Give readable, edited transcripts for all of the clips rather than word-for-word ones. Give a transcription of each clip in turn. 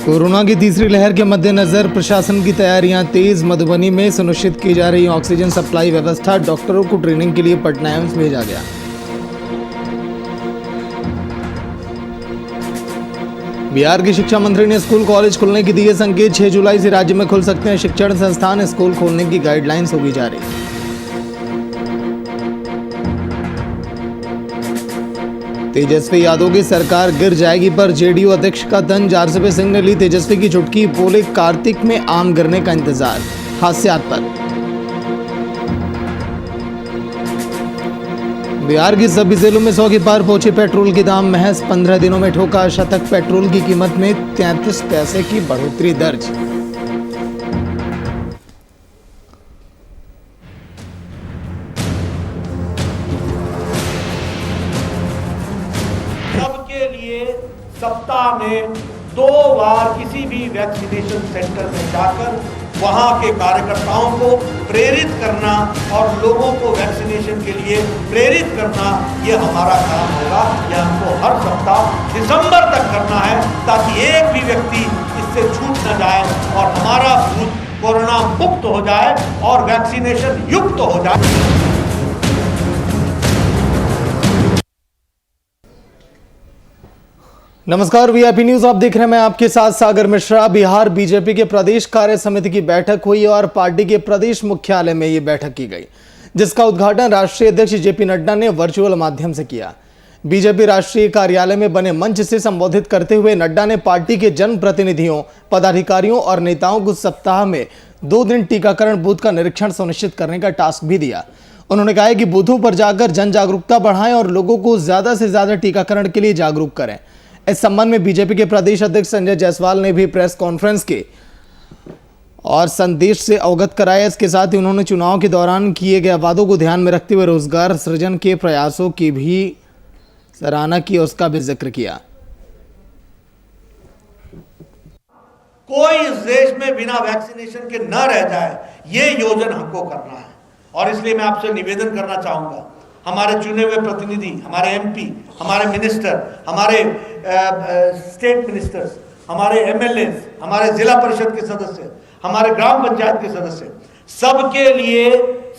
Corona की तीसरी लहर के मद्देनजर प्रशासन की तैयारियां तेज। मधुबनी में सुनिश्चित की जा रही ऑक्सीजन सप्लाई व्यवस्था। डॉक्टरों को ट्रेनिंग के लिए पटना एम्स भेजा गया। बिहार की शिक्षा मंत्री ने स्कूल कॉलेज खुलने की दिए संकेत। 6 जुलाई से राज्य में खुल सकते हैं शिक्षण संस्थान। स्कूल खोलने की गाइडलाइंस होगी जारी। तेजस्वी यादव की सरकार गिर जाएगी पर जेडीयू अध्यक्ष का तंज। आरसीपी सिंह ने ली तेजस्वी की चुटकी। बोले कार्तिक में आम गिरने का इंतजार। हादसात पर बिहार की सभी जिलों में 100 के पार पहुंचे पेट्रोल के दाम। महज 15 दिनों में ठोका शतक। पेट्रोल की कीमत में 33 पैसे की बढ़ोतरी दर्ज। सबके लिए सप्ताह में 2 बार किसी भी वैक्सीनेशन सेंटर में जाकर वहां के कार्यकर्ताओं को प्रेरित करना और लोगों को वैक्सीनेशन के लिए प्रेरित करना, ये हमारा काम होगा। यह हमको हर सप्ताह दिसंबर तक करना है ताकि एक भी व्यक्ति इससे छूट न जाए और हमारा बूथ कोरोना मुक्त हो जाए और वैक्सीनेशन युक्त हो जाए। नमस्कार, वीआईपी न्यूज आप देख रहे हैं। मैं आपके साथ सागर मिश्रा। बिहार बीजेपी के प्रदेश कार्य समिति की बैठक हुई और पार्टी के प्रदेश मुख्यालय में ये बैठक की गई, जिसका उद्घाटन राष्ट्रीय अध्यक्ष जेपी नड्डा ने वर्चुअल माध्यम से किया। बीजेपी राष्ट्रीय कार्यालय में बने मंच से संबोधित करते हुए नड्डा ने पार्टी के जनप्रतिनिधियों, पदाधिकारियों और नेताओं को सप्ताह में 2 दिन टीकाकरण बूथ का निरीक्षण सुनिश्चित करने का टास्क भी दिया। उन्होंने कहा कि बूथों पर जाकर जन जागरूकता बढ़ाएं और लोगों को ज्यादा से ज्यादा टीकाकरण के लिए जागरूक करें। इस संबंध में बीजेपी के प्रदेश अध्यक्ष संजय जायसवाल ने भी प्रेस कॉन्फ्रेंस के और संदेश से अवगत कराया। इसके साथ ही उन्होंने चुनाव के दौरान किए गए वादों को ध्यान में रखते हुए रोजगार सृजन के प्रयासों की भी सराहना की और उसका भी जिक्र किया। कोई इस देश में बिना वैक्सीनेशन के न रह जाए, ये योजना हमको करना है। और इसलिए मैं आपसे निवेदन करना चाहूंगा, हमारे चुने हुए प्रतिनिधि, हमारे एमपी, हमारे मिनिस्टर, हमारे स्टेट मिनिस्टर्स, हमारे एमएलए, हमारे जिला परिषद के सदस्य, हमारे ग्राम पंचायत के सदस्य, सबके लिए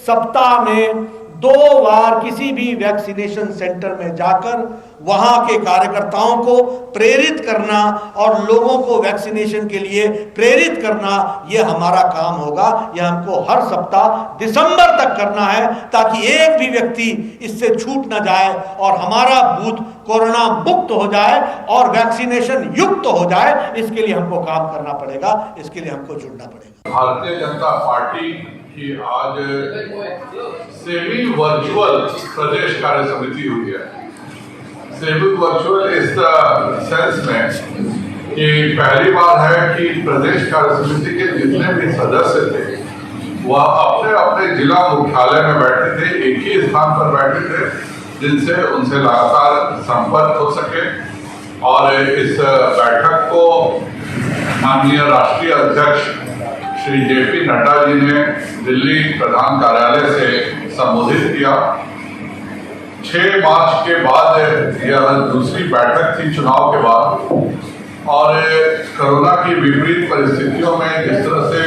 सप्ताह में 2 बार किसी भी वैक्सीनेशन सेंटर में जाकर वहां के कार्यकर्ताओं को प्रेरित करना और लोगों को वैक्सीनेशन के लिए प्रेरित करना, यह हमारा काम होगा। यह हमको हर सप्ताह दिसंबर तक करना है ताकि एक भी व्यक्ति इससे छूट न जाए और हमारा बूथ कोरोना मुक्त हो जाए और वैक्सीनेशन युक्त हो जाए। इसके लिए हमको काम करना पड़ेगा, इसके लिए हमको जुड़ना पड़ेगा। भारतीय जनता पार्टी की आज सेमी वर्चुअल प्रदेश कार्य समिति हुई है। सेमी वर्चुअल इस सेंस में कि पहली बार है कि प्रदेश कार्य समिति के जितने भी सदस्य थे वह अपने अपने जिला मुख्यालय में बैठे थे, एक ही स्थान पर बैठे थे, जिनसे उनसे लगातार संपर्क हो सके। और इस बैठक को माननीय राष्ट्रीय अध्यक्ष श्री जेपी नड्डा जी ने दिल्ली प्रधान कार्यालय से संबोधित किया। 6 मार्च के बाद यह दूसरी बैठक थी चुनाव के बाद। और कोरोना की विपरीत परिस्थितियों में जिस तरह से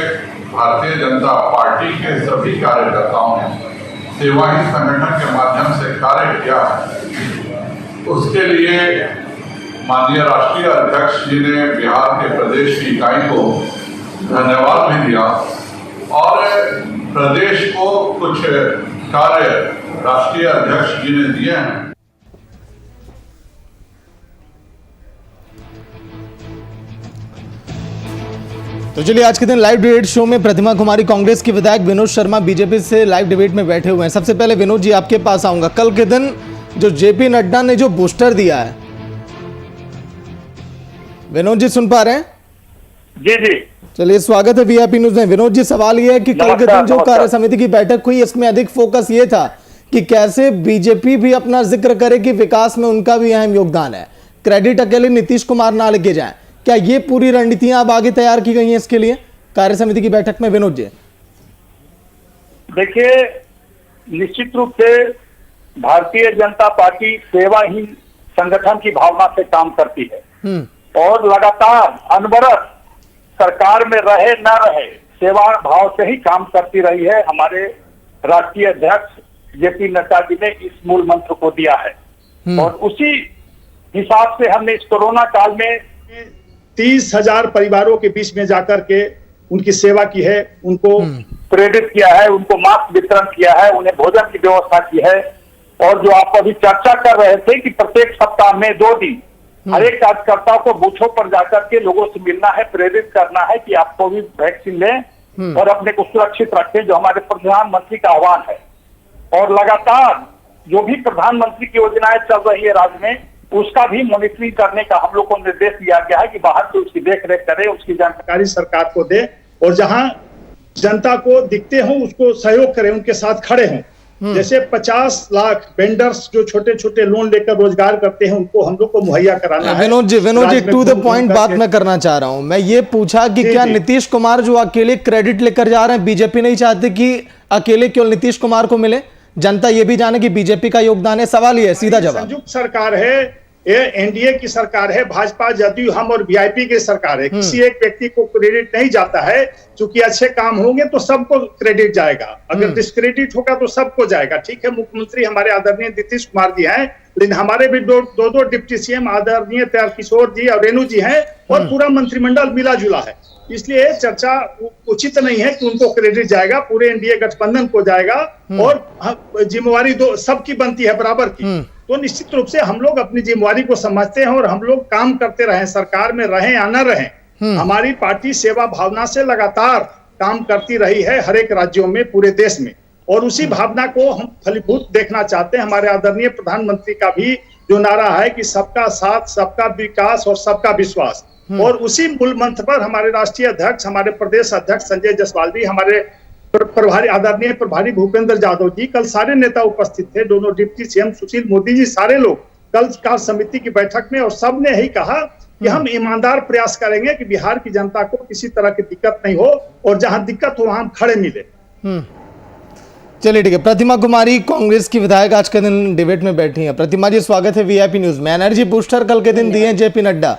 भारतीय जनता पार्टी के सभी कार्यकर्ताओं ने सेवा ही संगठन के माध्यम से कार्य किया, उसके लिए माननीय राष्ट्रीय अध्यक्ष जी ने बिहार के प्रदेश की इकाई को धन्यवाद भी दिया और प्रदेश को कुछ कार्य राष्ट्रीय अध्यक्ष जी ने दिए हैं। तो चलिए, आज के दिन लाइव डिबेट शो में प्रतिमा कुमारी कांग्रेस के विधायक विनोद शर्मा बीजेपी से लाइव डिबेट में बैठे हुए हैं। सबसे पहले विनोद जी आपके पास आऊंगा। कल के दिन जो जेपी नड्डा ने जो बूस्टर दिया है, विनोद जी सुन पा रहे हैं? जी जी, चलिए, स्वागत है वीआईपी न्यूज में। विनोद जी, सवाल यह है कि कल के दिन जो कार्य समिति की बैठक हुई, इसमें अधिक फोकस ये था कि कैसे बीजेपी भी अपना जिक्र करे कि विकास में उनका भी अहम योगदान है, क्रेडिट अकेले नीतीश कुमार ना लेके जाएं। क्या ये पूरी रणनीतियां अब आगे तैयार की गई हैं इसके लिए कार्य समिति की बैठक में? विनोद जी देखिए, निश्चित रूप से भारतीय जनता पार्टी सेवाहीन संगठन की भावना से काम करती है और लगातार अनवरत सरकार में रहे न रहे सेवा भाव से ही काम करती रही है। हमारे राष्ट्रीय अध्यक्ष जेपी नड्डा जी ने इस मूल मंत्र को दिया है और उसी हिसाब से हमने इस कोरोना काल में 30,000 परिवारों के बीच में जाकर के उनकी सेवा की है, उनको प्रेरित किया है, उनको मास्क वितरण किया है, उन्हें भोजन की व्यवस्था की है। और जो आप अभी चर्चा कर रहे थे कि प्रत्येक सप्ताह में 2 दिन हर एक कार्यकर्ता को बूथों पर जाकर के लोगों से मिलना है, प्रेरित करना है कि आप कोविड वैक्सीन लें और अपने को सुरक्षित रखें, जो हमारे प्रधानमंत्री का आह्वान है। और लगातार जो भी प्रधानमंत्री की योजनाएं चल रही है राज्य में, उसका भी मॉनिटरिंग करने का हम लोग को निर्देश दिया गया है कि बाहर से उसकी देख रेख करें, उसकी जानकारी सरकार को दे और जहां जनता को दिखते हो उसको सहयोग करें, उनके साथ खड़े हों। जैसे 50 लाख वेंडर्स जो छोटे छोटे लोन लेकर रोजगार करते हैं, उनको हम लोग को मुहैया कराना है। Vinod ji to the point बात मैं करना चाह रहा हूं। मैं ये पूछा कि क्या नीतीश कुमार जो अकेले क्रेडिट लेकर जा रहे हैं, बीजेपी नहीं चाहती कि अकेले केवल नीतीश कुमार को मिले, जनता ये भी जाने कि बीजेपी का योगदान है? सवाल ये है, सीधा जवाब। संयुक्त सरकार है, ये एनडीए की सरकार है, भाजपा, जदयू, हम और वीआईपी की सरकार है। किसी एक व्यक्ति को क्रेडिट नहीं जाता है, क्योंकि अच्छे काम होंगे तो सबको क्रेडिट जाएगा, अगर डिस्क्रेडिट होगा तो सबको जाएगा। ठीक है, मुख्यमंत्री हमारे आदरणीय नीतीश कुमार जी हैं, लेकिन हमारे भी दो डिप्टी सीएम आदरणीय किशोर जी और रेणु जी हैं और पूरा मंत्रिमंडल मिला जुला है। इसलिए चर्चा उचित नहीं है कि उनको क्रेडिट जाएगा, पूरे एनडीए गठबंधन को जाएगा और जिम्मेवारी सबकी बनती है बराबर की। तो निश्चित रूप से हम लोग अपनी जिम्मेवारी को समझते हैं और हम लोग काम करते रहें, सरकार में रहें या न रहें। हमारी पार्टी सेवा भावना से लगातार काम करती रही है हर एक राज्यों में, पूरे देश में, और उसी भावना को हम फलीभूत देखना चाहते हैं। हमारे आदरणीय प्रधानमंत्री का भी जो नारा है कि सबका साथ, सबका विकास और सबका विश्वास, और उसी मूल मंत्र पर हमारे राष्ट्रीय अध्यक्ष, हमारे प्रदेश अध्यक्ष संजय जायसवाल जी, हमारे प्रभारी आदरणीय प्रभारी भूपेंद्र यादव जी, कल सारे नेता उपस्थित थे, दोनों डिप्टी सीएम सुशील मोदी जी, सारे लोग कल कार्य समिति की बैठक में, और सबने यही कहा कि हम ईमानदार प्रयास करेंगे कि बिहार की जनता को किसी तरह की दिक्कत नहीं हो और जहां दिक्कत हो वहां खड़े मिले। चलिए ठीक है। प्रतिमा कुमारी कांग्रेस की विधायक आज के दिन डिबेट में बैठी हैं। प्रतिमा जी, स्वागत है वीआईपी न्यूज में। एनर्जी बूस्टर कल के दिन दिए हैं जेपी नड्डा,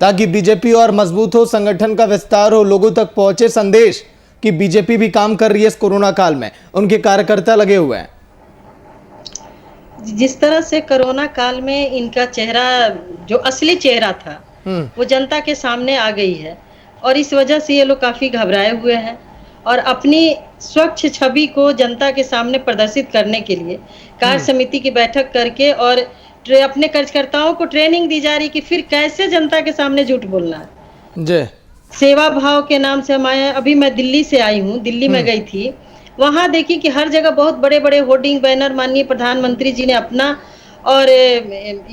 ताकि बीजेपी और मजबूत हो, संगठन का विस्तार हो, लोगों तक पहुंचे संदेश कि बीजेपी भी काम कर रही है इस कोरोना काल में, उनके कार्यकर्ता लगे हुए हैं। जिस तरह से कोरोना काल में इनका चेहरा, जो असली चेहरा था, वो जनता के सामने आ गई है और इस वजह से ये लोग काफी घबराए हुए हैं और अपनी स्वच्छ छवि को जनता के सामने प्रदर्शित करने के लिए कार्य समिति की बैठक करके और अपने कार्यकर्ताओं को ट्रेनिंग दी जा रही कि फिर कैसे जनता के सामने झूठ बोलना है। जी, सेवा भाव के नाम से हम आए। अभी मैं दिल्ली से आई हूँ, दिल्ली में गई थी, वहां देखी कि हर जगह बहुत बड़े बड़े होर्डिंग बैनर माननीय प्रधानमंत्री जी ने अपना और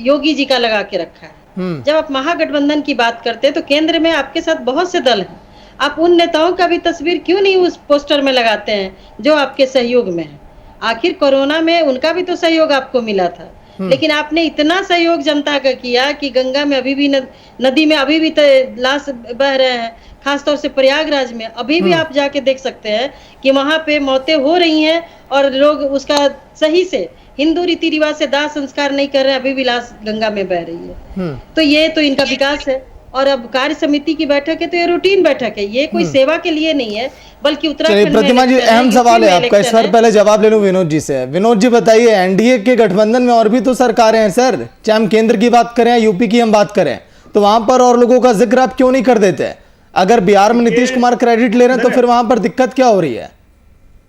योगी जी का लगा के रखा है। जब आप महागठबंधन की बात करते हैं तो केंद्र में आपके साथ बहुत से दल हैं, आप उन नेताओं का भी तस्वीर क्यों नहीं उस पोस्टर में लगाते हैं जो आपके सहयोग में है? आखिर कोरोना में उनका भी तो सहयोग आपको मिला था, लेकिन आपने इतना सहयोग जनता का किया कि गंगा में अभी भी नदी में अभी भी लाश बह रहे हैं, खासतौर से प्रयागराज में अभी भी आप जाके देख सकते हैं कि वहां पे मौतें हो रही हैं और लोग उसका सही से हिंदू रीति रिवाज से दाह संस्कार नहीं कर रहे हैं, अभी भी लाश गंगा में बह रही है। तो ये तो इनका विकास है। और अब कार्य समिति की बैठक है तो ये रूटीन बैठक है, ये कोई सेवा के लिए नहीं है, बल्कि उत्तराखंड में। प्रतिमा जी, अहम सवाल है आपका, इस पर पहले जवाब ले लूं विनोद जी से। विनोद जी बताइए, एनडीए के गठबंधन में और भी तो सरकारें हैं सर, चाहे हम केंद्र की बात करें, यूपी की हम बात करें, तो वहां पर और लोगों का जिक्र आप क्यों नहीं कर देते? अगर बिहार में नीतीश कुमार क्रेडिट ले रहे हैं तो फिर वहां पर दिक्कत क्या हो रही है?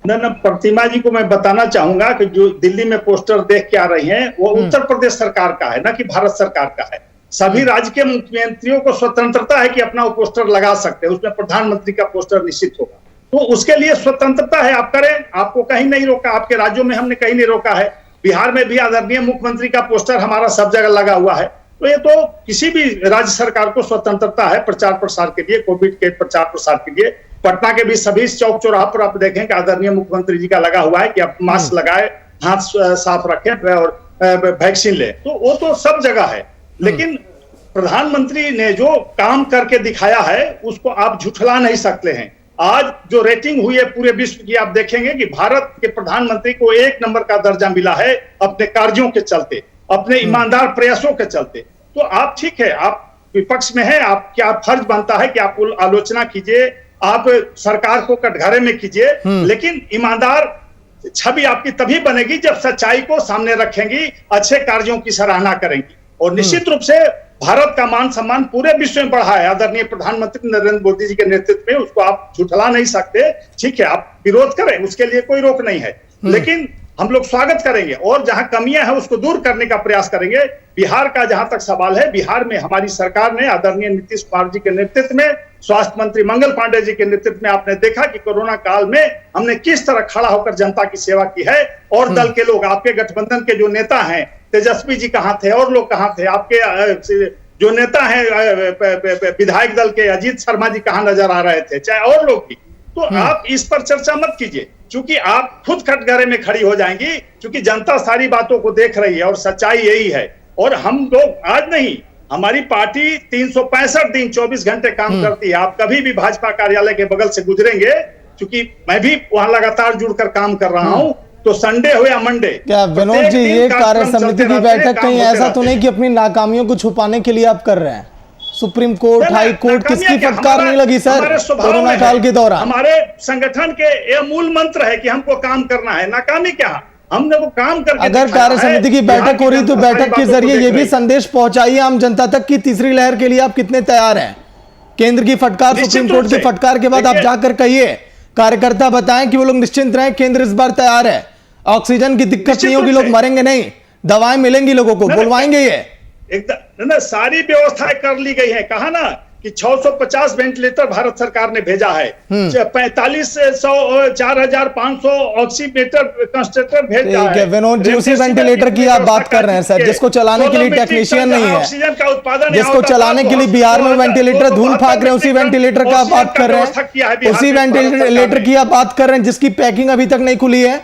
न प्रतिमा जी को मैं बताना चाहूंगा कि जो दिल्ली में पोस्टर देख के आ रही हैं वो उत्तर प्रदेश सरकार का है, न कि भारत सरकार का है। सभी राज्य के मुख्यमंत्रियों को स्वतंत्रता है कि अपना वो पोस्टर लगा सकते हैं, उसमें प्रधानमंत्री का पोस्टर निश्चित होगा, तो उसके लिए स्वतंत्रता है, आप करें, आपको कहीं नहीं रोका। आपके राज्यों में हमने कहीं नहीं रोका है। बिहार में भी आदरणीय मुख्यमंत्री का पोस्टर हमारा सब जगह लगा हुआ है। तो ये तो किसी भी राज्य सरकार को स्वतंत्रता है प्रचार प्रसार के लिए, कोविड के प्रचार प्रसार के लिए। पटना के भी सभी चौक चौराहा पर आप देखें कि आदरणीय मुख्यमंत्री जी का लगा हुआ है कि आप मास्क लगाए, हाथ साफ रखें और वैक्सीन ले, तो वो तो सब जगह है। लेकिन प्रधानमंत्री ने जो काम करके दिखाया है उसको आप झुठला नहीं सकते हैं। आज जो रेटिंग हुई है पूरे विश्व की, आप देखेंगे कि भारत के प्रधानमंत्री को 1 नंबर का दर्जा मिला है अपने कार्यों के चलते, अपने ईमानदार प्रयासों के चलते। तो आप ठीक है, आप विपक्ष में है, आप क्या फर्ज बनता है कि आप आलोचना कीजिए, आप सरकार को कटघरे में कीजिए, लेकिन ईमानदार छवि आपकी तभी बनेगी जब सच्चाई को सामने रखेंगी, अच्छे कार्यों की सराहना करेंगी। और निश्चित रूप से भारत का मान सम्मान पूरे विश्व में बढ़ा है आदरणीय प्रधानमंत्री नरेंद्र मोदी जी के नेतृत्व में, उसको आप झुठला नहीं सकते। ठीक है, आप विरोध करें, उसके लिए कोई रोक नहीं है, लेकिन हम लोग स्वागत करेंगे और जहां कमियां हैं उसको दूर करने का प्रयास करेंगे। बिहार का जहां तक सवाल है, बिहार में हमारी सरकार ने आदरणीय नीतीश कुमार जी के नेतृत्व में, स्वास्थ्य मंत्री मंगल पांडे जी के नेतृत्व में आपने देखा कि कोरोना काल में हमने किस तरह खड़ा होकर जनता की सेवा की है। और दल के लोग, आपके गठबंधन के जो नेता हैं, तेजस्वी जी कहाँ थे और लोग कहाँ थे, आपके जो नेता हैं विधायक दल के अजीत शर्मा जी कहाँ नजर आ रहे थे, चाहे और लोग भी। तो आप इस पर चर्चा मत कीजिए, क्योंकि आप खुद कटघरे में खड़ी हो जाएंगी, क्योंकि जनता सारी बातों को देख रही है और सच्चाई यही है। और हम लोग आज नहीं, हमारी पार्टी 365 दिन 24 घंटे काम करती है। आप कभी भी भाजपा कार्यालय के बगल से गुजरेंगे, क्योंकि मैं भी वहां लगातार जुड़कर काम कर रहा हूं, तो संडे हो या मंडे, क्या विनोद जी ये कार्य समिति की बैठक कहीं ऐसा तो नहीं कि अपनी नाकामियों को छुपाने के लिए आप कर रहे हैं? सुप्रीम कोर्ट, हाई कोर्ट, किसकी फटकार नहीं लगी सर कोरोना काल के दौरान? हमारे संगठन के ये मूल मंत्र है कि हमको काम करना है, नाकामी क्या, हमने वो काम करके अगर कार्य समिति की बैठक हो रही तो बैठक के जरिए ये भी संदेश पहुंचाइए आम जनता तक कि तीसरी लहर के लिए आप कितने तैयार हैं। केंद्र की फटकार, सुप्रीम कोर्ट की फटकार के बाद आप जाकर कहिए, कार्यकर्ता बताएं कि वो लोग निश्चिंत रहें, केंद्र इस बार तैयार है, ऑक्सीजन की दिक्कत नहीं होगी, लोग मरेंगे नहीं, दवाएं मिलेंगी लोगों को, बुलवाएंगे ये एकदम ना, सारी व्यवस्थाएं कर ली गई है। कहा ना कि 650 वेंटिलेटर भारत सरकार ने भेजा है, 4500 4500 ऑक्सीमीटर कंसंट्रेटर भेजा है। विनोद जी, उसी वेंटिलेटर की आप बात कर रहे हैं सर, जिसको चलाने के लिए टेक्नीशियन नहीं है, ऑक्सीजन का उत्पादन, जिसको चलाने के लिए बिहार में वेंटिलेटर धूल फाक रहे हैं, उसी वेंटिलेटर का आप बात कर रहे हैं, उसी वेंटिलेटर की आप बात कर रहे हैं जिसकी पैकिंग अभी तक नहीं खुली है,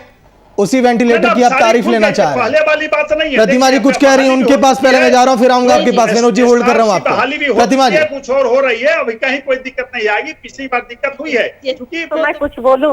उसी वेंटिलेटर की आप तारीफ लेना चाह रहे हैं। पहले वाली बात नहीं है। प्रतिमा जी कुछ कह रही हैं, उनके पास पहले मैं जा रहा हूं, फिर आऊंगा आपके पास। विनोद जी होल्ड कर रहा हूं आपको। प्रतिमा जी कुछ और हो रही है, अभी कहीं कोई दिक्कत नहीं आएगी, पिछली बार दिक्कत हुई है। क्योंकि तो मैं कुछ बोलूं,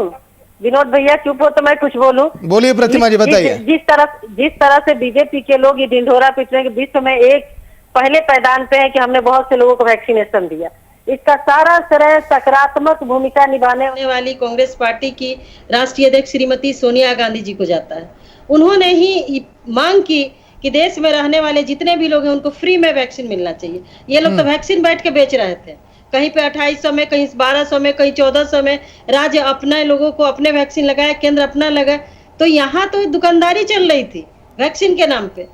विनोद भैया चुप हो तो मैं कुछ बोलूं। बोलिए प्रतिमा जी, बताइए। जिस तरह से बीजेपी के लोग ये ढिंढोरा पीटने के विश्व में एक पहले पैदान पे है कि हमने बहुत से लोगों को वैक्सीनेशन दिया, इसका सारा श्रेय सकारात्मक भूमिका निभाने वाली कांग्रेस पार्टी की राष्ट्रीय अध्यक्ष श्रीमती सोनिया गांधी जी को जाता है। उन्होंने ही मांग की कि देश में रहने वाले जितने भी लोग हैं उनको फ्री में वैक्सीन मिलना चाहिए। ये लोग तो वैक्सीन बैठ के बेच रहे थे, कहीं पे 2800 में, कहीं 1200 में, कहीं 1400 में। राज्य अपने लोगों को अपने वैक्सीन लगाए, केंद्र अपना लगाए, तो यहाँ तो दुकानदारी चल रही थी वैक्सीन के नाम पे।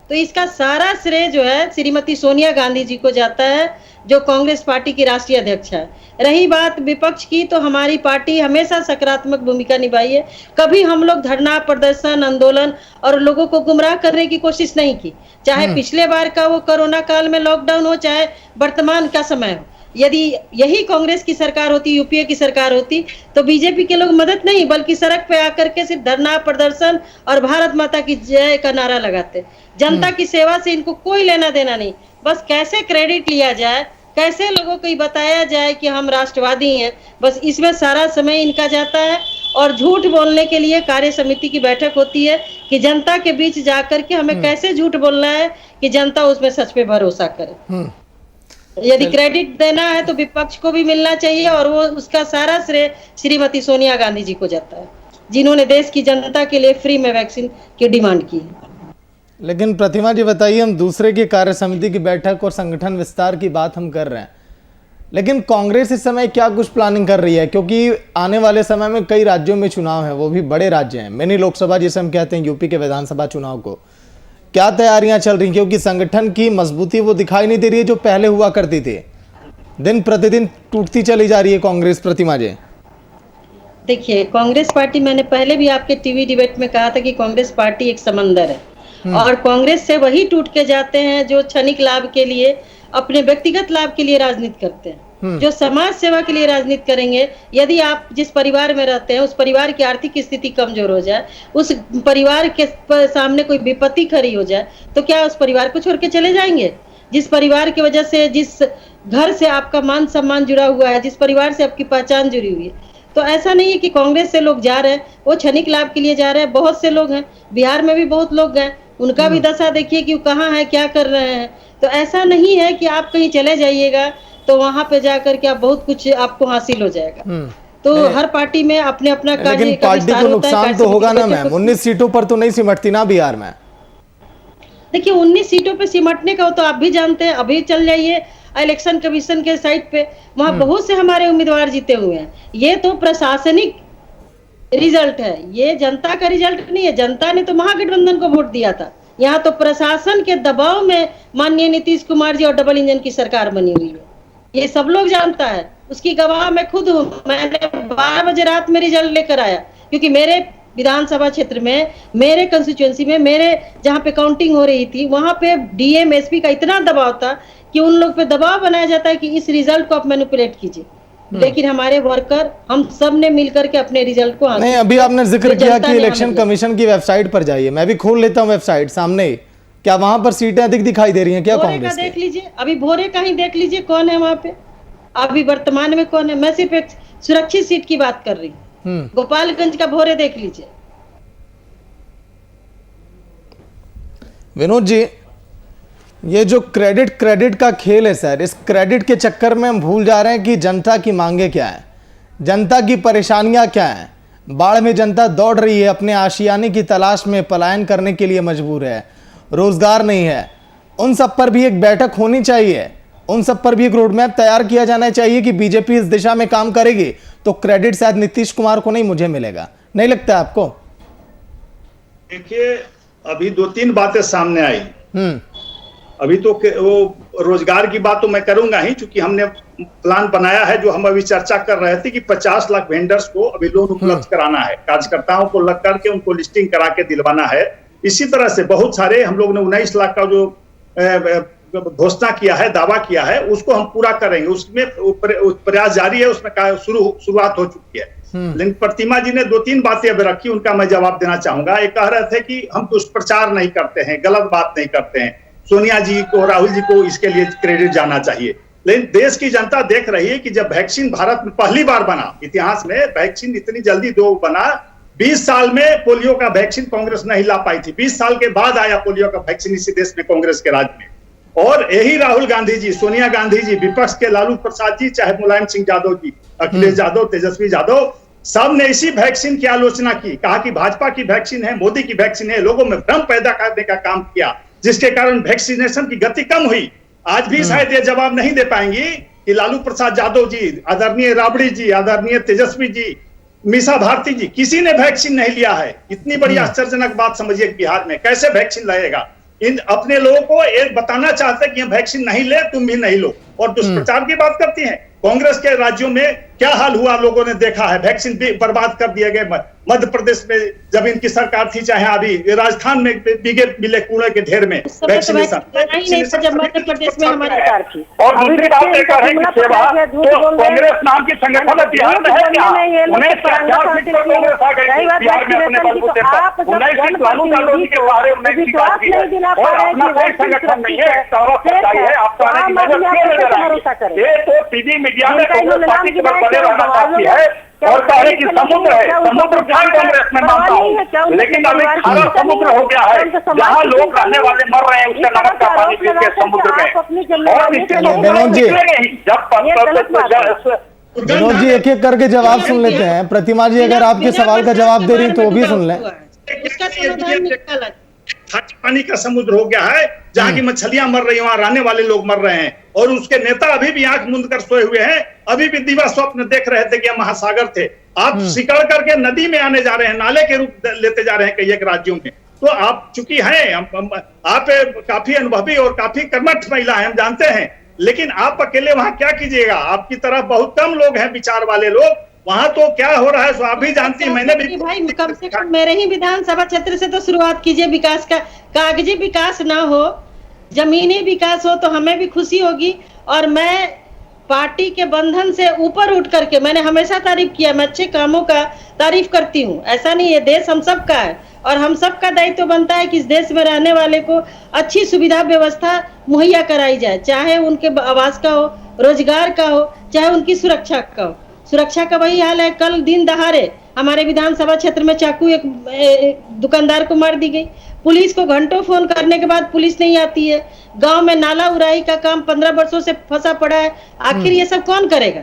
तो इसका सारा श्रेय जो है श्रीमती सोनिया गांधी जी को जाता है, जो कांग्रेस पार्टी की राष्ट्रीय अध्यक्ष है। रही बात विपक्ष की, तो हमारी पार्टी हमेशा सकारात्मक भूमिका निभाई है। कभी हम लोग धरना, प्रदर्शन, आंदोलन और लोगों को गुमराह करने की कोशिश नहीं की, चाहे पिछले बार का वो कोरोना काल में लॉकडाउन हो, चाहे वर्तमान का समय हो। यदि यही कांग्रेस की सरकार होती, यूपीए की सरकार होती, तो बीजेपी के लोग मदद नहीं बल्कि सड़क पे आकर के सिर्फ धरना, प्रदर्शन और भारत माता की जय का नारा लगाते। जनता की सेवा से इनको कोई लेना देना नहीं, बस कैसे क्रेडिट लिया जाए, कैसे लोगों को बताया जाए कि हम राष्ट्रवादी हैं, बस इसमें सारा समय इनका जाता है। और झूठ बोलने के लिए कार्य समिति की बैठक होती है कि जनता के बीच जाकर के हमें कैसे झूठ बोलना है कि जनता उसमें सच पे भरोसा करे। यदि क्रेडिट देना है तो विपक्ष को भी मिलना चाहिए, और वो उसका सारा श्रेय श्रीमती सोनिया गांधी जी को जाता है, जिन्होंने देश की जनता के लिए फ्री में वैक्सीन की डिमांड की है। लेकिन प्रतिमा जी बताइए, हम दूसरे की कार्य समिति की बैठक और संगठन विस्तार की बात हम कर रहे हैं, लेकिन कांग्रेस इस समय क्या कुछ प्लानिंग कर रही है? क्योंकि आने वाले समय में कई राज्यों में चुनाव है, वो भी बड़े राज्य हैं, मिनी लोकसभा जिसे हम कहते हैं, यूपी के विधानसभा चुनाव को क्या तैयारियां चल रही? क्योंकि संगठन की मजबूती वो दिखाई नहीं दे रही है जो पहले हुआ करती थी, दिन प्रतिदिन टूटती चली जा रही है कांग्रेस। प्रतिमा जी देखिए, कांग्रेस पार्टी, मैंने पहले भी आपके टीवी डिबेट में कहा था कि कांग्रेस पार्टी एक समंदर है, और कांग्रेस से वही टूट के जाते हैं जो क्षणिक लाभ के लिए, अपने व्यक्तिगत लाभ के लिए राजनीति करते हैं। जो समाज सेवा के लिए राजनीति करेंगे, यदि आप जिस परिवार में रहते हैं उस परिवार की आर्थिक स्थिति कमजोर हो जाए, उस परिवार के सामने कोई विपत्ति खड़ी हो जाए, तो क्या उस परिवार को छोड़ के चले जाएंगे? जिस परिवार की वजह से, जिस घर से आपका मान सम्मान जुड़ा हुआ है, जिस परिवार से आपकी पहचान जुड़ी हुई है, तो ऐसा नहीं है कि कांग्रेस से लोग जा रहे हैं वो क्षणिक लाभ के लिए जा रहे हैं। बहुत से लोग हैं, बिहार में भी बहुत लोग गए, उनका भी दशा देखिए कि वो कहाँ है, क्या कर रहे हैं। तो ऐसा नहीं है कि आप कहीं चले जाइएगा तो वहां पे जाकर के आप बहुत कुछ आपको हासिल हो जाएगा। तो हर पार्टी में अपने अपना कार्य लेकिन का पार्टी विस्तार को होता है, नुकसान कार्य तो होगा ना समिति मैम, बैठक 19 सीटों पर तो नहीं सिमटती ना बिहार में। देखिए 19 सीटों पे सिमटने का हो तो आप भी जानते हैं, अभी चल जाइए इलेक्शन कमीशन के साइट पे, वहां बहुत से हमारे उम्मीदवार जीते हुए हैं। ये तो प्रशासनिक रिजल्ट है, ये जनता का रिजल्ट नहीं है। जनता ने तो महागठबंधन को वोट दिया था। यहाँ तो प्रशासन के दबाव में माननीय नीतीश कुमार जी और डबल इंजन की सरकार बनी हुई है, ये सब लोग जानता है। उसकी गवाह मैं खुद हूँ। मैंने 12 बजे रात में रिजल्ट लेकर आया, क्योंकि मेरे विधानसभा क्षेत्र में, मेरे कंस्टिट्यूएंसी में, मेरे जहाँ पे काउंटिंग हो रही थी, वहां पे डीएम एसपी का इतना दबाव था कि उन लोग पे दबाव बनाया जाता है कि इस रिजल्ट को आप मैनिपुलेट कीजिए। लेकिन हमारे वर्कर, हम सब ने मिलकर के अपने रिजल्ट को नहीं, अभी आपने जिक्र किया कि इलेक्शन कमीशन की वेबसाइट पर जाइए, मैं भी खोल लेता हूं वेबसाइट सामने ही। क्या वहां पर सीटें अधिक दिखाई दे रही हैं क्या कांग्रेस देख लीजिए, अभी भोरे का ही देख लीजिए कौन है वहां पे, अभी वर्तमान में कौन है। मैं सिर्फ एक सुरक्षित सीट की बात कर रही हूँ। गोपालगंज का भोरे देख लीजिए। विनोद जी, ये जो क्रेडिट का खेल है सर, इस क्रेडिट के चक्कर में हम भूल जा रहे हैं कि जनता की मांगे क्या है, जनता की परेशानियां क्या हैं। बाढ़ में जनता दौड़ रही है, अपने आशियाने की तलाश में पलायन करने के लिए मजबूर है, रोजगार नहीं है। उन सब पर भी एक बैठक होनी चाहिए, उन सब पर भी एक रोड मैप तैयार किया जाना चाहिए कि बीजेपी इस दिशा में काम करेगी तो क्रेडिट शायद नीतीश कुमार को नहीं, मुझे मिलेगा। नहीं लगता है आपको? देखिए, अभी 2-3 बातें सामने आई। अभी तो वो रोजगार की बात तो मैं करूंगा ही, क्योंकि हमने प्लान बनाया है, जो हम अभी चर्चा कर रहे थे कि 50 लाख वेंडर्स को अभी लोन उपलब्ध कराना है, कार्यकर्ताओं को लग करके उनको लिस्टिंग करा के दिलवाना है। इसी तरह से बहुत सारे, हम लोग ने 19 लाख का जो घोषणा किया है, दावा किया है, उसको हम पूरा करेंगे। उसमें प्रयास जारी है, उसमें शुरुआत हो चुकी है। लेकिन प्रतिमा जी ने 2-3 बातें अभी रखी, उनका मैं जवाब देना चाहूंगा। एक कह रहे थे कि हम दुष्प्रचार नहीं करते हैं, गलत बात नहीं करते हैं, सोनिया जी को, राहुल जी को इसके लिए क्रेडिट जाना चाहिए। लेकिन देश की जनता देख रही है कि जब वैक्सीन भारत में पहली बार बना, इतिहास में वैक्सीन इतनी जल्दी बना, 20 साल में पोलियो का वैक्सीन कांग्रेस नहीं ला पाई थी। 20 साल के बाद आया पोलियो का वैक्सीन इसी देश में, कांग्रेस के राज में। और यही राहुल गांधी जी, सोनिया गांधी जी, विपक्ष के लालू प्रसाद जी, चाहे मुलायम सिंह यादव जी, अखिलेश यादव, तेजस्वी यादव, सब ने इसी वैक्सीन की आलोचना की, कहा कि भाजपा की वैक्सीन है, मोदी की वैक्सीन है, लोगों में भ्रम पैदा करने का काम किया, जिसके कारण वैक्सीनेशन की गति कम हुई। आज भी शायद ये जवाब नहीं दे पाएंगी कि लालू प्रसाद यादव जी, आदरणीय राबड़ी जी, आदरणीय तेजस्वी जी, मीसा भारती जी, किसी ने वैक्सीन नहीं लिया है। इतनी बड़ी आश्चर्यजनक बात समझिए, बिहार में कैसे वैक्सीन लगेगा। इन अपने लोगों को एक बताना चाहते हैं कि हम वैक्सीन नहीं ले, तुम भी नहीं लो, और दुष्प्रचार की बात करती हैं। कांग्रेस के राज्यों में क्या हाल हुआ लोगों ने देखा है, वैक्सीन भी बर्बाद कर दिए गए। मध्य प्रदेश में जब इनकी सरकार थी, चाहे अभी राजस्थान में बिगे मिले कूड़े के ढेर में वैक्सीनेशन, जब मध्य प्रदेश में हमारी सरकार थी। और दूसरी बात है कि सेवा तो कांग्रेस नाम की संगठन बिहार में है क्या? उन्हें बिहार में अपने बलबूते पर 19 सीट लालू यादव जी के बारे में और अपना कोई संगठन नहीं है, है आपको ये तो टीवी मीडिया में कांग्रेस पार्टी के बड़े रहना चाहती है और कहे कि समुद्र है, समुद्र था कांग्रेस में मानता हूँ, लेकिन अभी खारा समुद्र हो गया है, जहाँ लोग रहने वाले मर रहे हैं उससे नमक का पानी पी के समुद्र में। और इसके विनोद जी एक एक करके जवाब सुन लेते हैं। प्रतिमा जी अगर आपके सवाल का जवाब दे रही तो वो भी सुन लें। पानी का समुद्र हो गया है, जहाँ की मछलियां मर रही हैं, वहां रहने वाले लोग मर रहे हैं, और उसके नेता अभी भी आंख मूंद कर सोए हुए हैं, अभी भी दिवा स्वप्न देख रहे थे कि हम महासागर थे। आप सिकड़ करके नदी में आने जा रहे हैं, नाले के रूप लेते जा रहे हैं कई एक राज्यों में। तो आप चूंकि हैं, आप काफी अनुभवी और काफी कर्मठ महिला हैं, हम जानते हैं, लेकिन आप अकेले वहां क्या कीजिएगा? आपकी तरफ बहुत कम लोग हैं, विचार वाले लोग, वहां तो क्या हो रहा है सो आप भी जानती हैं। मैंने भी भाई कम से कम मेरे ही विधानसभा क्षेत्र से तो शुरुआत कीजिए विकास का। कागजी विकास ना हो, जमीनी विकास हो तो हमें भी खुशी होगी। और मैं पार्टी के बंधन से ऊपर उठ करके, मैंने हमेशा तारीफ किया, मैं अच्छे कामों का तारीफ करती हूँ, ऐसा नहीं है। देश हम सब का है और हम सब का दायित्व बनता है कि इस देश में रहने वाले को अच्छी सुविधा व्यवस्था मुहैया कराई जाए, चाहे उनके आवास का हो, रोजगार का हो, चाहे उनकी सुरक्षा का हो। सुरक्षा का वही हाल है। कल दिन दहाड़े हमारे विधानसभा क्षेत्र में चाकू एक दुकानदार को मार दी गई। पुलिस को घंटों फोन करने के बाद पुलिस नहीं आती है। गांव में नाला उड़ाई का काम 15 वर्षों से फंसा पड़ा है। आखिर ये सब कौन करेगा?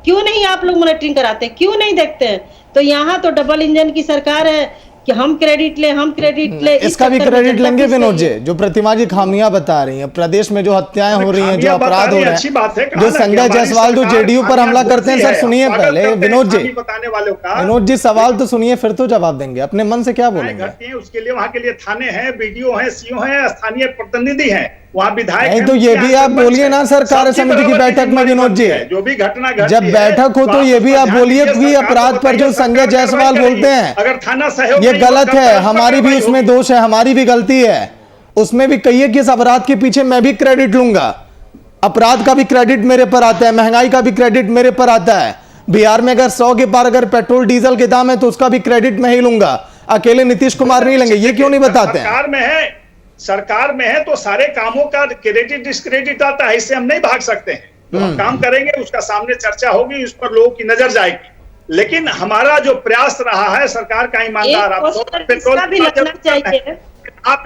क्यों नहीं आप लोग मॉनिटरिंग कराते हैं? क्यों नहीं देखते हैं? तो यहाँ तो डबल इंजन की सरकार है कि हम क्रेडिट ले इसका भी क्रेडिट लेंगे विनोद जी, जो प्रतिमा जी खामियां बता रही हैं प्रदेश में, जो हत्याएं हो रही हैं, जो अपराध हो रहे हैं, जो संजय जायसवाल जो जेडीयू पर हमला करते हैं। सर सुनिए पहले विनोद जी सवाल तो सुनिए, फिर तो जवाब देंगे। अपने मन से क्या बोलेंगे? उसके लिए वहाँ के लिए थाने हैं, बीडीओ हैं, सीओ हैं, स्थानीय प्रतिनिधि हैं, वहाँ विधायक नहीं, तो ये भी आप बोलिए ना सर कार्य समिति की बैठक में विनोद जी, जो भी घटना जब बैठक हो तो ये भी आप बोलिए कि अपराध पर जो संजय जायसवाल बोलते हैं अगर थाना सहयोग ये गलत है, हमारी भी उसमें दोष है, हमारी भी गलती है। उसमें भी कहिए कि इस अपराध के पीछे मैं भी क्रेडिट लूंगा। अपराध का भी क्रेडिट मेरे पर आता है, महंगाई का भी क्रेडिट मेरे पर आता है। बिहार में अगर 100 के पार अगर पेट्रोल डीजल के दाम है तो उसका भी क्रेडिट मैं ही लूंगा, अकेले नीतीश कुमार नहीं लेंगे। ये क्यों नहीं बताते हैं? सरकार में है तो सारे कामों का क्रेडिट डिस्क्रेडिट आता है, इससे हम नहीं भाग सकते हैं। तो हम काम करेंगे, उसका सामने चर्चा होगी, उस पर लोगों की नजर जाएगी। लेकिन हमारा जो प्रयास रहा है सरकार का ईमानदार, पेट्रोल आप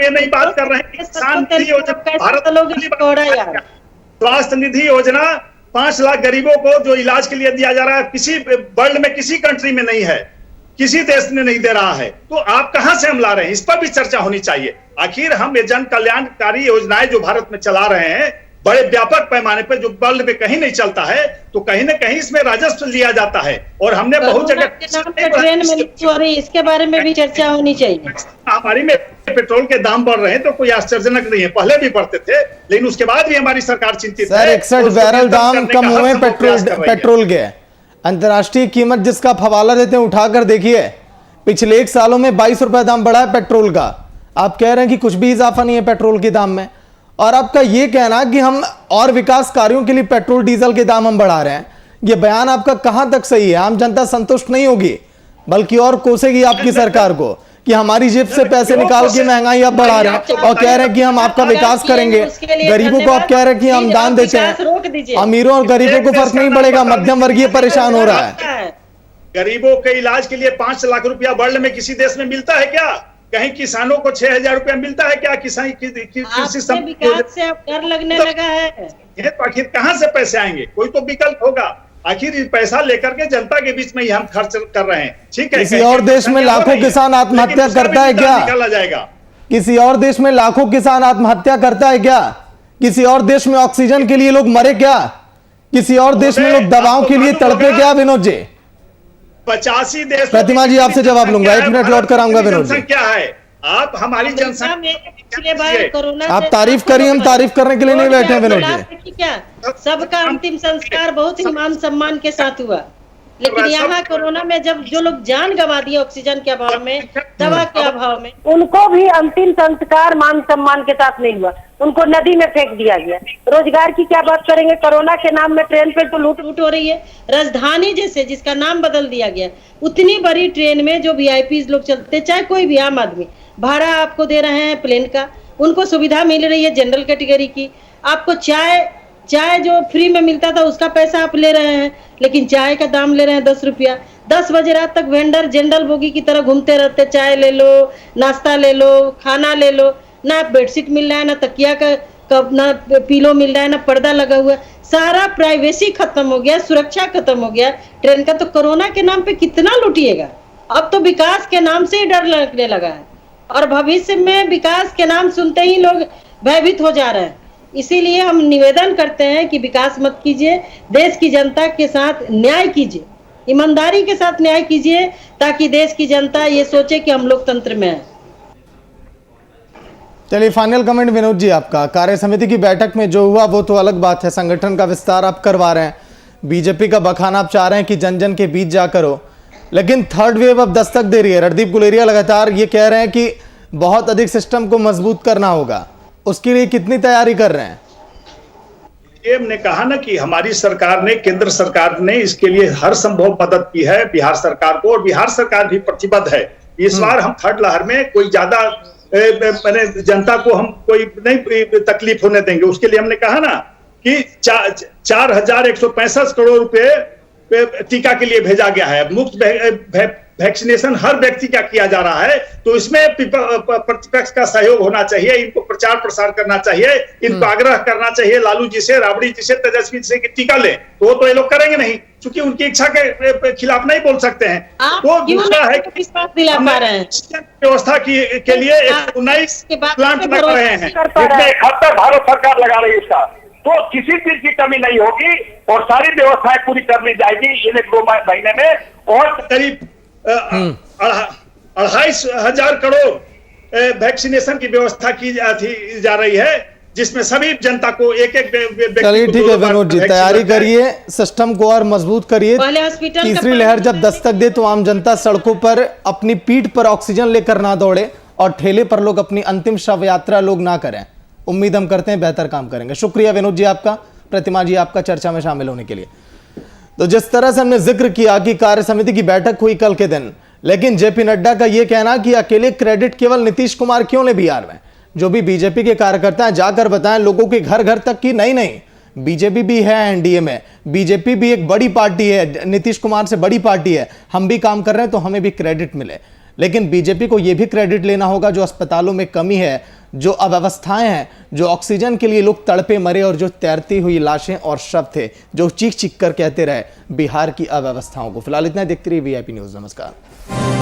ये नहीं बात कर रहे हैं किसान निधि योजना, भारत स्वास्थ्य निधि योजना 5 लाख गरीबों को जो इलाज के लिए दिया जा रहा है, किसी वर्ल्ड में किसी कंट्री में नहीं है, किसी देश ने नहीं दे रहा है। तो आप कहां से हम ला रहे हैं? इस पर भी चर्चा होनी चाहिए। आखिर हम ये जन कल्याणकारी योजनाएं जो भारत में चला रहे हैं बड़े व्यापक पैमाने पर, जो वर्ल्ड में कहीं नहीं चलता है, तो कहीं ना कहीं इसमें राजस्व लिया जाता है। और हमने बहुत जगह इसके बारे में भी चर्चा होनी चाहिए। हमारी में पेट्रोल के दाम बढ़ रहे हैं तो कोई आश्चर्यजनक नहीं है, पहले भी बढ़ते थे, लेकिन उसके बाद भी हमारी सरकार चिंतित है। 61 बैरल दाम कम हुए पेट्रोल के, अंतर्राष्ट्रीय कीमत जिसका आप हवाला देते हैं उठाकर देखिए, पिछले 1 सालों में 22 रुपए दाम बढ़ा है पेट्रोल का। आप कह रहे हैं कि कुछ भी इजाफा नहीं है पेट्रोल के दाम में, और आपका ये कहना कि हम और विकास कार्यों के लिए पेट्रोल डीजल के दाम हम बढ़ा रहे हैं, ये बयान आपका कहां तक सही है? आम जनता संतुष्ट नहीं होगी, बल्कि और कोसेगी आपकी सरकार को कि हमारी जेब से पैसे निकाल के महंगाई आप बढ़ा रहे हैं और कह रहे हैं कि हम आपका विकास करेंगे। गरीबों को आप कह रहे हैं कि हम दान देते हैं, अमीरों और गरीबों को फर्क नहीं पड़ेगा, मध्यम वर्गीय परेशान हो रहा है। गरीबों के इलाज के लिए 5 लाख रुपया वर्ल्ड में किसी देश में मिलता है क्या? कहीं किसानों को 6,000 रुपया मिलता है क्या? कृषि विकास से डर लगने लगा है, तो आखिर कहां से पैसे आएंगे? कोई तो विकल्प होगा। आखिर पैसा लेकर के जनता के बीच में ही हम खर्च कर रहे हैं, ठीक है? किसी और देश में लाखों किसान आत्महत्या करता है क्या? निकाला जाएगा। किसी और देश में लाखों किसान आत्महत्या करता है क्या? किसी और देश में ऑक्सीजन के लिए लोग मरे क्या? किसी और देश में लोग दवाओं के लिए तड़पे क्या? विनोद जी 85 देश, प्रतिमा जी आपसे जवाब लूंगा, 1 मिनट लौट कर आऊंगा। विनोद जी क्या है? आप हमारी जनसंख्या, आप तारीफ करिए, हम तारीफ करने के लिए नहीं बैठे हैं। विनोद जी क्या सबका अंतिम संस्कार बहुत ही मान सम्मान के साथ हुआ, लेकिन यहाँ कोरोना में जब जो लोग जान गंवा दिए ऑक्सीजन के अभाव में, दवा के अभाव में, उनको भी अंतिम संस्कार मान सम्मान के साथ नहीं हुआ, उनको नदी में फेंक दिया गया। रोजगार की क्या बात करेंगे? कोरोना के नाम में ट्रेन पे तो लूट हो रही है। राजधानी जैसे जिसका नाम बदल दिया गया, उतनी बड़ी ट्रेन में जो वीआईपी लोग चलते, चाहे कोई भी आम आदमी, भाड़ा आपको दे रहे हैं प्लेन का, उनको सुविधा मिल रही है जनरल कैटेगरी की। आपको चाय जो फ्री में मिलता था उसका पैसा आप ले रहे हैं, लेकिन चाय का दाम ले रहे हैं 10 रुपया। 10 बजे रात तक वेंडर जनरल बोगी की तरह घूमते रहते, चाय ले लो, नाश्ता ले लो, खाना ले लो, ना बेडशीट मिल रहा है, ना तकिया का कब, ना पीलो मिल रहा है, ना पर्दा लगा हुआ, सारा प्राइवेसी खत्म हो गया, सुरक्षा खत्म हो गया ट्रेन का। तो कोरोना के नाम पे कितना लूटिएगा? अब तो विकास के नाम से ही डर लगने लगा है, और भविष्य में विकास के नाम सुनते ही लोग भयभीत हो जा रहे हैं। इसीलिए हम निवेदन करते हैं कि विकास मत कीजिए, देश की जनता के साथ न्याय कीजिए, ईमानदारी के साथ न्याय कीजिए, ताकि देश की जनता ये सोचे कि हम लोकतंत्र में हैं। चलिए फाइनल कमेंट विनोद जी आपका। कार्य समिति की बैठक में जो हुआ वो तो अलग बात है, संगठन का विस्तार आप करवा रहे हैं, बीजेपी का बखाना आप चाह रहे हैं कि जन जन के बीच जाकर हो, लेकिन थर्ड वेव अब दस्तक दे रही है। रणदीप गुलेरिया लगातार ये कह रहे हैं कि बहुत अधिक सिस्टम को मजबूत करना होगा, उसके लिए कितनी तैयारी कर रहे हैं? ये हमने कहा ना कि हमारी सरकार ने, केंद्र सरकार ने इसके लिए हर संभव मदद की है बिहार सरकार को, और बिहार सरकार भी प्रतिबद्ध है। इस बार हम थर्ड लहर में कोई ज्यादा मैंने जनता को हम कोई नहीं तकलीफ होने देंगे। उसके लिए हमने कहा ना कि 4165 करोड़ रुपए टीका के लिए भेजा गया है, मुफ्त वैक्सीनेशन हर व्यक्ति का किया जा रहा है, तो इसमें प्रतिपक्ष का सहयोग होना चाहिए, इनको प्रचार प्रसार करना चाहिए, इनको आग्रह करना चाहिए लालू जी से, राबड़ी जी से, तेजस्वी जी से कि टीका लें, तो ये लोग करेंगे नहीं, क्योंकि उनकी इच्छा के खिलाफ नहीं बोल सकते हैं। तो दूसरा है विश्वास दिला पा रहे हैं व्यवस्था के लिए 19 प्लांट लगा रहे हैं, एक हद तक भारत सरकार लगा रही है इसका, तो किसी चीज की कमी नहीं होगी और सारी व्यवस्थाएं पूरी कर ली जाएगी इन 2 महीने में। और करीब 2,500 करोड़ वैक्सीनेशन की व्यवस्था की जा रही है, जिसमें सभी जनता को एक चलिए ठीक है विनोद जी, तैयारी करिए, सिस्टम को और मजबूत करिए। तीसरी लहर जब दस्तक दे तो आम जनता सड़कों पर अपनी पीठ पर ऑक्सीजन लेकर ना दौड़े और ठेले पर लोग अपनी अंतिम शव यात्रा लोग ना करें। उम्मीद हम करते हैं बेहतर काम करेंगे। शुक्रिया विनोद जी आपका, प्रतिमा जी आपका चर्चा में शामिल होने के लिए। तो जिस तरह से हमने जिक्र किया कि कार्य समिति की बैठक हुई कल के दिन, लेकिन जेपी नड्डा का यह कहना कि अकेले क्रेडिट केवल नीतीश कुमार क्यों ले बिहार में, जो भी बीजेपी के कार्यकर्ता हैं जाकर बताएं लोगों के घर घर तक की नहीं, बीजेपी भी है एनडीए में, बीजेपी भी एक बड़ी पार्टी है, नीतीश कुमार से बड़ी पार्टी है, हम भी काम कर रहे हैं तो हमें भी क्रेडिट मिले। लेकिन बीजेपी को यह भी क्रेडिट लेना होगा जो अस्पतालों में कमी है, जो अव्यवस्थाएं हैं, जो ऑक्सीजन के लिए लोग तड़पे मरे और जो तैरती हुई लाशें और शव थे जो चीख चीख कर कहते रहे बिहार की अव्यवस्थाओं को। फिलहाल इतना, देखते रहिए वीआईपी न्यूज़। नमस्कार।